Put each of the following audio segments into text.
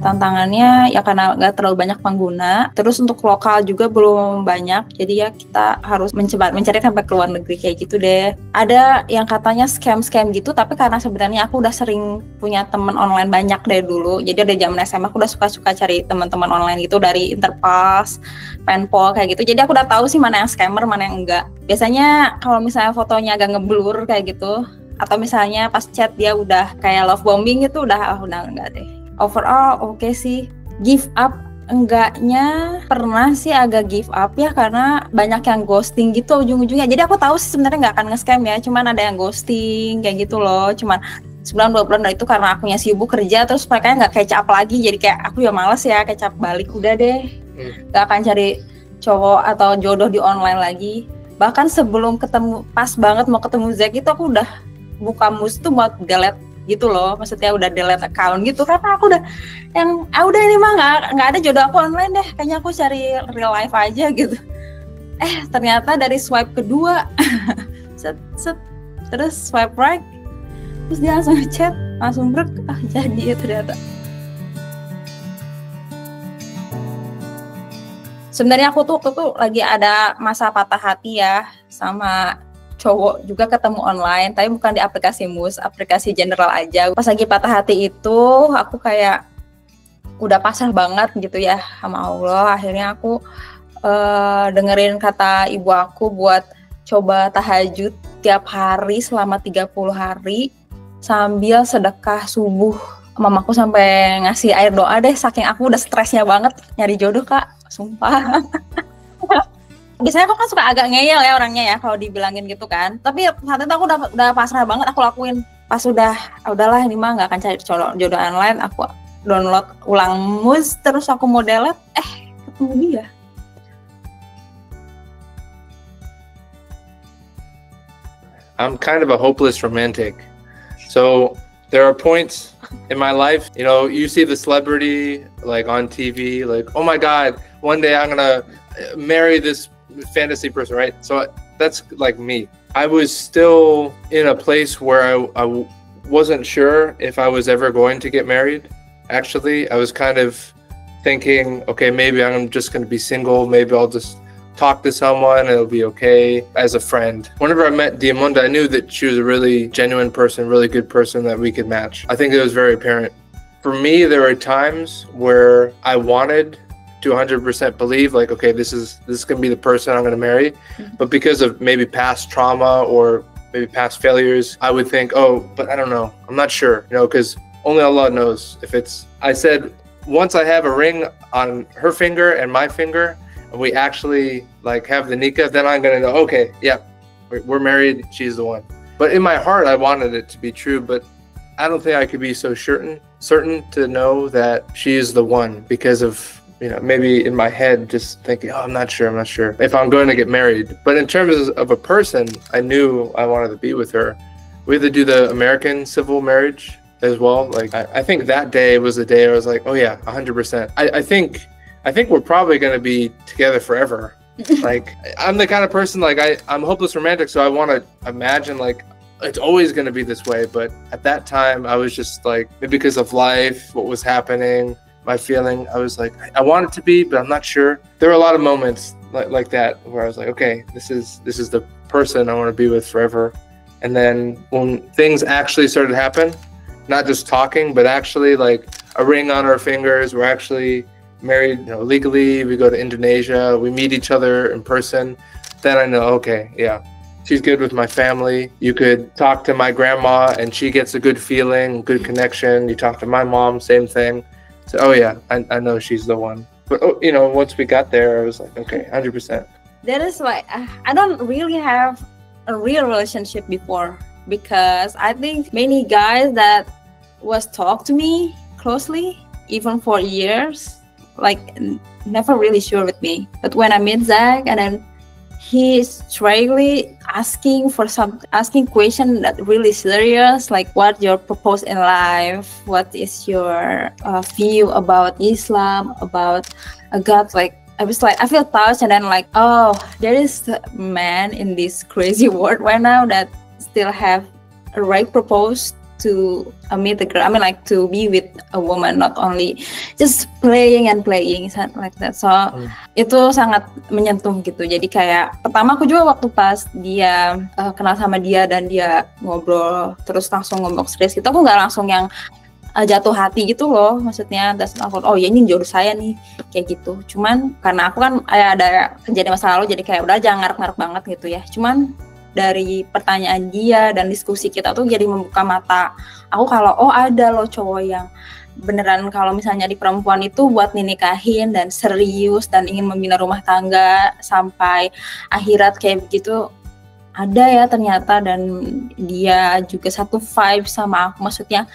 tantangannya ya karena nggak terlalu banyak pengguna. Terus untuk lokal juga belum banyak, jadi ya kita harus mencari sampai ke luar negeri kayak gitu deh. Ada yang katanya scam gitu, tapi karena sebenarnya aku udah sering punya temen online banyak dari dulu, jadi ada zaman SMA aku udah suka cari teman-teman online gitu dari Interpass, Penpol kayak gitu. Jadi aku udah tahu sih mana yang scammer, mana yang enggak. Biasanya kalau misalnya fotonya agak ngeblur kayak gitu, atau misalnya pas chat dia udah kayak love bombing gitu, udah enggak deh. Overall oke sih. Give up enggaknya pernah sih agak give up ya, karena banyak yang ghosting gitu ujung-ujungnya. Jadi aku tahu sih sebenarnya nggak akan nge-scam ya, cuman ada yang ghosting kayak gitu loh. Cuman sebulan 2 bulan itu karena akunya sibuk kerja, terus mereka nggak catch up lagi. Jadi kayak aku ya males ya catch up balik, udah deh. Nggak akan cari cowok atau jodoh di online lagi. Bahkan sebelum ketemu, pas banget mau ketemu Zack itu aku udah buka mus tuh buat delete gitu loh, maksudnya udah delete account gitu karena aku udah yang udah ini mah nggak ada jodoh aku online deh, kayaknya aku cari real life aja gitu. Ternyata dari swipe kedua terus swipe right, terus dia langsung chat, langsung brek, jadi ya ternyata. Sebenarnya aku tuh lagi ada masa patah hati ya sama cowok juga, ketemu online, tapi bukan di aplikasi Mus, aplikasi general aja. Pas lagi patah hati itu, aku kayak udah pasrah banget gitu ya sama Allah. Akhirnya aku dengerin kata ibu aku buat coba tahajud tiap hari selama 30 hari sambil sedekah subuh. Mamaku sampai ngasih air doa deh, saking aku udah stresnya banget nyari jodoh Kak, sumpah. Biasanya aku kan suka agak ngeyel ya orangnya ya kalau dibilangin gitu kan. Tapi saat itu aku udah pasrah banget, aku lakuin. Pas udahlah ini mah nggak akan cari jodoh online, aku download ulang Mus, terus aku mau delete, ketemu dia. I'm kind of a hopeless romantic. So there are points in my life, you know, you see the celebrity like on TV, like, oh my God, one day I'm gonna marry this fantasy person, right? So that's like me. I was still in a place where I wasn't sure if I was ever going to get married. Actually, I was kind of thinking, okay, maybe I'm just going to be single. Maybe I'll just talk to someone and it'll be okay as a friend. Whenever I met Diamanda, I knew that she was a really genuine person, really good person that we could match. I think it was very apparent. For me, there were times where I wanted to 100% believe like, okay, this is gonna be the person I'm gonna marry. But because of maybe past trauma or maybe past failures, I would think, oh, but I don't know, I'm not sure, you know, because only Allah knows if it's. I said, once I have a ring on her finger and my finger, and we actually like have the nikah, then I'm gonna know, okay, yeah, we're married, she's the one. But in my heart, I wanted it to be true, but I don't think I could be so certain to know that she is the one because of, you know, maybe in my head just thinking, oh, I'm not sure if I'm going to get married. But in terms of a person, I knew I wanted to be with her. We had to do the American civil marriage as well. Like I think that day was the day I was like, oh yeah, 100%. I think we're probably going to be together forever. Like I'm the kind of person, like I'm a hopeless romantic, so I want to imagine like it's always going to be this way. But at that time I was just like, maybe because of life, what was happening, my feeling, I was like, I want it to be, but I'm not sure. There were a lot of moments like that where I was like, okay, this is the person I want to be with forever. And then when things actually started to happen, not just talking, but actually like a ring on our fingers, we're actually married, you know, legally, we go to Indonesia, we meet each other in person, then I know, okay, yeah, she's good with my family. You could talk to my grandma and she gets a good feeling, good connection. You talk to my mom, same thing. So, oh yeah, I know she's the one. But, you know, once we got there, I was like, okay, 100%. That is like, I don't really have a real relationship before, because I think many guys that was talk to me closely, even for years, like never really sure with me. But when I met Zack, and then he's really asking question that really serious, like what your purpose in life, what is your view about Islam, about God. Like I was like, I feel touched, and then like, oh, there is a man in this crazy world right now that still have a right purpose to meet the girl. I mean like to be with a woman, not only just playing and playing like that. So itu sangat menyentuh gitu. Jadi kayak pertama aku juga waktu pas dia kenal sama dia dan dia ngobrol terus langsung ngomong serius gitu, aku nggak langsung yang jatuh hati gitu loh, maksudnya terus aku oh ya ini jodoh saya nih kayak gitu. Cuman karena aku kan ada kejadian masa lalu jadi kayak udah jangan ngarep-ngarep banget gitu ya. Cuman dari pertanyaan dia dan diskusi kita tuh jadi membuka mata aku kalau oh ada loh cowok yang beneran kalau misalnya di perempuan itu buat dinikahin dan serius dan ingin membina rumah tangga sampai akhirat kayak begitu ada ya ternyata. Dan dia juga satu vibe sama aku, maksudnya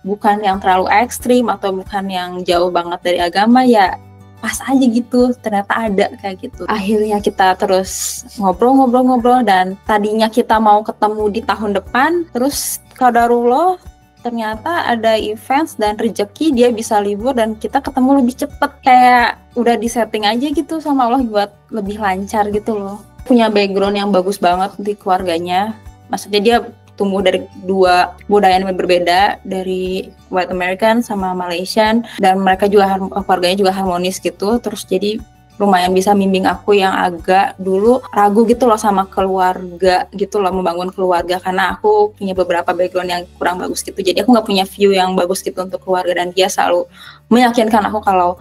bukan yang terlalu ekstrim atau bukan yang jauh banget dari agama, ya pas aja gitu, ternyata ada kayak gitu. Akhirnya kita terus ngobrol dan tadinya kita mau ketemu di tahun depan, terus qadarullah ternyata ada events dan rezeki dia bisa libur dan kita ketemu lebih cepet, kayak udah disetting aja gitu sama Allah buat lebih lancar gitu loh. Punya background yang bagus banget di keluarganya, maksudnya dia tumbuh dari dua budaya yang berbeda, dari White American sama Malaysian, dan mereka juga keluarganya juga harmonis gitu. Terus jadi lumayan bisa bimbing aku yang agak dulu ragu gitu loh sama keluarga gitu loh, membangun keluarga, karena aku punya beberapa background yang kurang bagus gitu. Jadi aku nggak punya view yang bagus gitu untuk keluarga, dan dia selalu meyakinkan aku kalau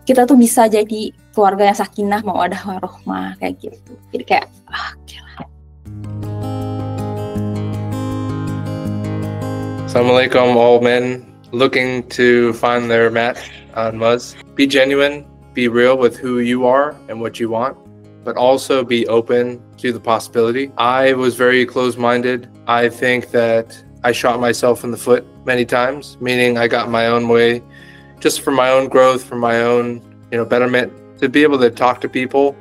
kita tuh bisa jadi keluarga yang sakinah, mawaddah warahmah kayak gitu. Jadi kayak gila. Assalamualaikum, all men looking to find their match on Muzz. Be genuine, be real with who you are and what you want, but also be open to the possibility. I was very closed-minded. I think that I shot myself in the foot many times, meaning I got my own way just for my own growth, for my own, betterment, to be able to talk to people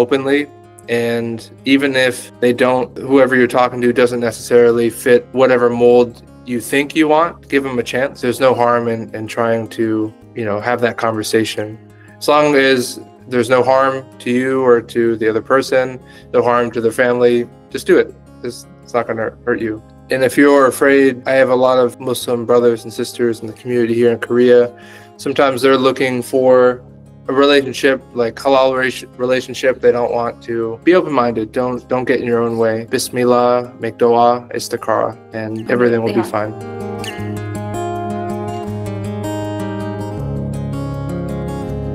openly. And even if they don't, whoever you're talking to doesn't necessarily fit whatever mold you think you want, give them a chance. There's no harm in trying to, have that conversation. As long as there's no harm to you or to the other person, no harm to their family, just do it. It's not going to hurt you. And if you're afraid, I have a lot of Muslim brothers and sisters in the community here in Korea. Sometimes they're looking for a relationship, like halal relationship. They don't want to be open-minded. Don't get in your own way. Bismillah, make dua, istikhara, and everything will be fine.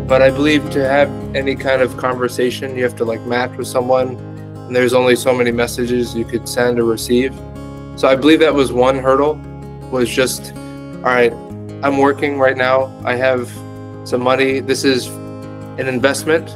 But I believe to have any kind of conversation, you have to match with someone, and there's only so many messages you could send or receive. So I believe that was one hurdle, was just, all right, I'm working right now. I have some money. This is an investment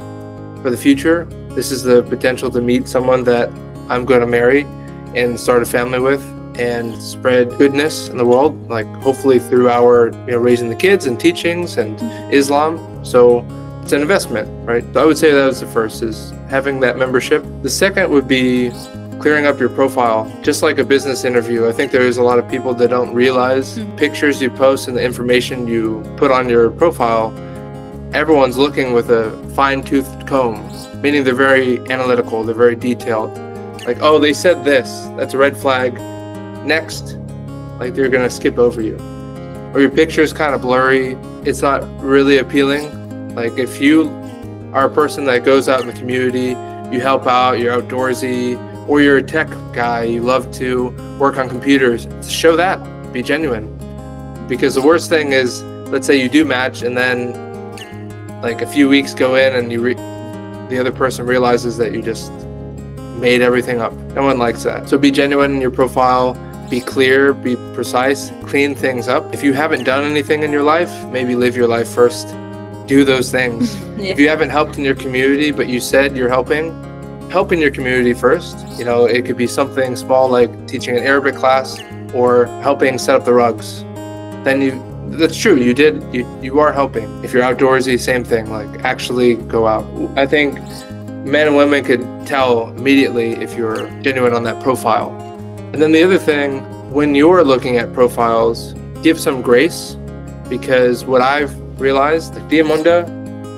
for the future. This is the potential to meet someone that I'm going to marry and start a family with and spread goodness in the world, hopefully through our raising the kids and teachings and Islam. So it's an investment, right? So I would say that was the first, is having that membership. The second would be clearing up your profile, just like a business interview. I think there's a lot of people that don't realize pictures you post and the information you put on your profile, everyone's looking with a fine-toothed comb, meaning they're very analytical, they're very detailed. Oh, they said this, that's a red flag. Next, they're gonna skip over you. Or your picture is kind of blurry, it's not really appealing. If you are a person that goes out in the community, you help out, you're outdoorsy, or you're a tech guy, you love to work on computers, show that, be genuine. Because the worst thing is, let's say you do match and then a few weeks go in and the other person realizes that you just made everything up. No one likes that. So be genuine in your profile, be clear, be precise, clean things up. If you haven't done anything in your life, maybe live your life first. Do those things. Yeah. If you haven't helped in your community, but you said you're helping, help in your community first. It could be something small like teaching an Arabic class or helping set up the rugs. Then that's true, you are helping. If you're outdoorsy, same thing, actually go out. I think men and women could tell immediately if you're genuine on that profile. And then the other thing, when you're looking at profiles, give some grace, because what I've realized, Diamanda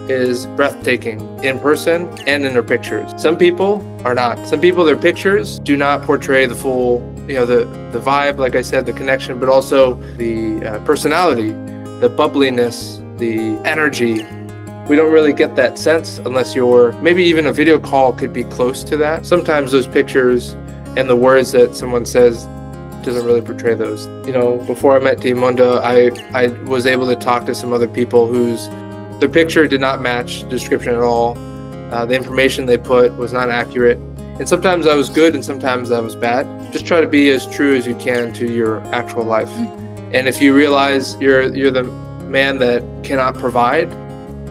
is breathtaking in person and in her pictures. Some people are not. Some people, their pictures do not portray the full the vibe, like I said, the connection, but also the personality, the bubbliness, the energy. We don't really get that sense unless maybe even a video call could be close to that. Sometimes those pictures and the words that someone says doesn't really portray those. Before I met Diamunda, I was able to talk to some other people the picture did not match the description at all. The information they put was not accurate. And sometimes I was good and sometimes I was bad. Just try to be as true as you can to your actual life. And if you realize you're the man that cannot provide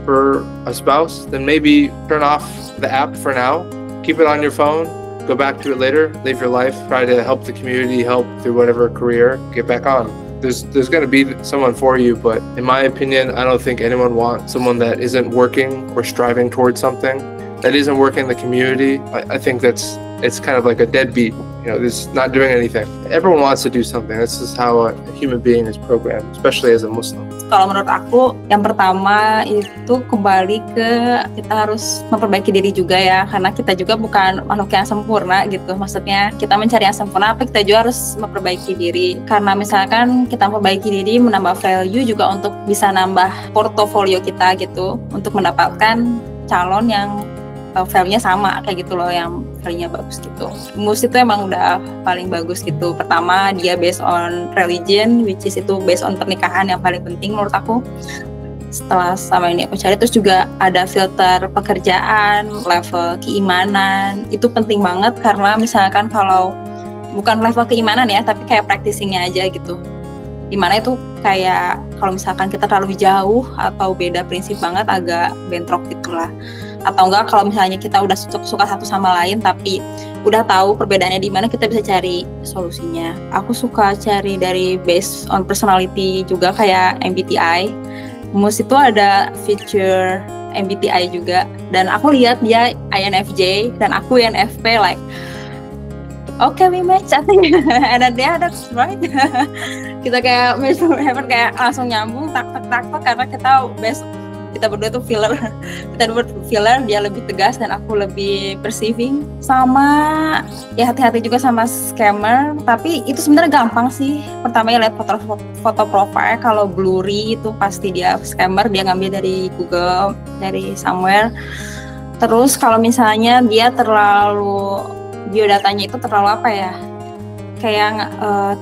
for a spouse, then maybe turn off the app for now. Keep it on your phone. Go back to it later. Live your life. Try to help the community, help through whatever career. Get back on. There's going to be someone for you, but in my opinion, I don't think anyone wants someone that isn't working or striving towards something, that isn't working in the community. I think it's kind of like a deadbeat. It's not doing anything. Everyone wants to do something. This is how a human being is programmed, especially as a Muslim. Kalau menurut aku, yang pertama itu kembali ke kita harus memperbaiki diri juga ya, karena kita juga bukan makhluk yang sempurna gitu. Maksudnya kita mencari yang sempurna, tapi kita juga harus memperbaiki diri. Karena misalkan kita memperbaiki diri, menambah value juga untuk bisa nambah portofolio kita gitu, untuk mendapatkan calon yang value-nya sama kayak gitu loh, yang value-nya bagus gitu. Mus itu emang udah paling bagus gitu. Pertama dia based on religion, which is itu based on pernikahan yang paling penting menurut aku. Setelah sama ini aku cari, terus juga ada filter pekerjaan, level keimanan, itu penting banget karena misalkan kalau bukan level keimanan ya, tapi kayak practicing-nya aja gitu. Dimana itu kayak kalau misalkan kita terlalu jauh atau beda prinsip banget, agak bentrok gitulah. Atau enggak kalau misalnya kita udah suka satu sama lain tapi udah tahu perbedaannya di mana, kita bisa cari solusinya. Aku suka cari dari based on personality juga kayak MBTI. Mus itu ada feature MBTI juga, dan aku lihat dia INFJ dan aku INFP, like okay, we match I think. And then that's right. Kita kayak kayak langsung nyambung tak karena kita berdua tuh filler. Kita berdua filler, dia lebih tegas dan aku lebih perceiving. Sama ya hati-hati juga sama scammer, tapi itu sebenarnya gampang sih. Pertama ya lihat foto profile, kalau blurry itu pasti dia scammer, dia ngambil dari Google, dari somewhere. Terus kalau misalnya dia terlalu biodatanya itu terlalu apa ya, kayak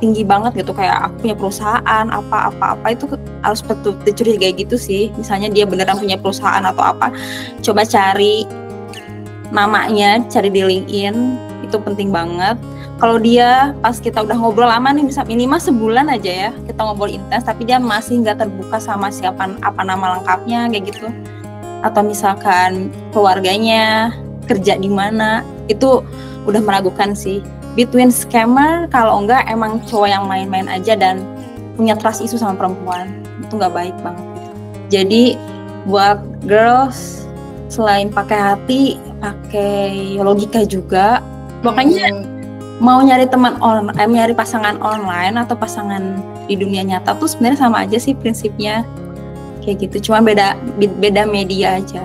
tinggi banget gitu, kayak aku punya perusahaan apa itu harus betul dicurigai gitu sih. Misalnya dia beneran punya perusahaan atau apa, coba cari namanya, cari di LinkedIn, itu penting banget. Kalau dia pas kita udah ngobrol lama nih, bisa minimal sebulan aja ya, kita ngobrol intens tapi dia masih nggak terbuka sama apa nama lengkapnya kayak gitu, atau misalkan keluarganya, kerja di mana, itu udah meragukan sih. Between scammer, kalau enggak emang cowok yang main-main aja dan punya trust issue sama perempuan, itu nggak baik banget gitu. Jadi buat girls, selain pakai hati, pakai logika juga. Pokoknya mau nyari nyari pasangan online atau pasangan di dunia nyata tuh sebenarnya sama aja sih prinsipnya, kayak gitu. Cuma beda media aja.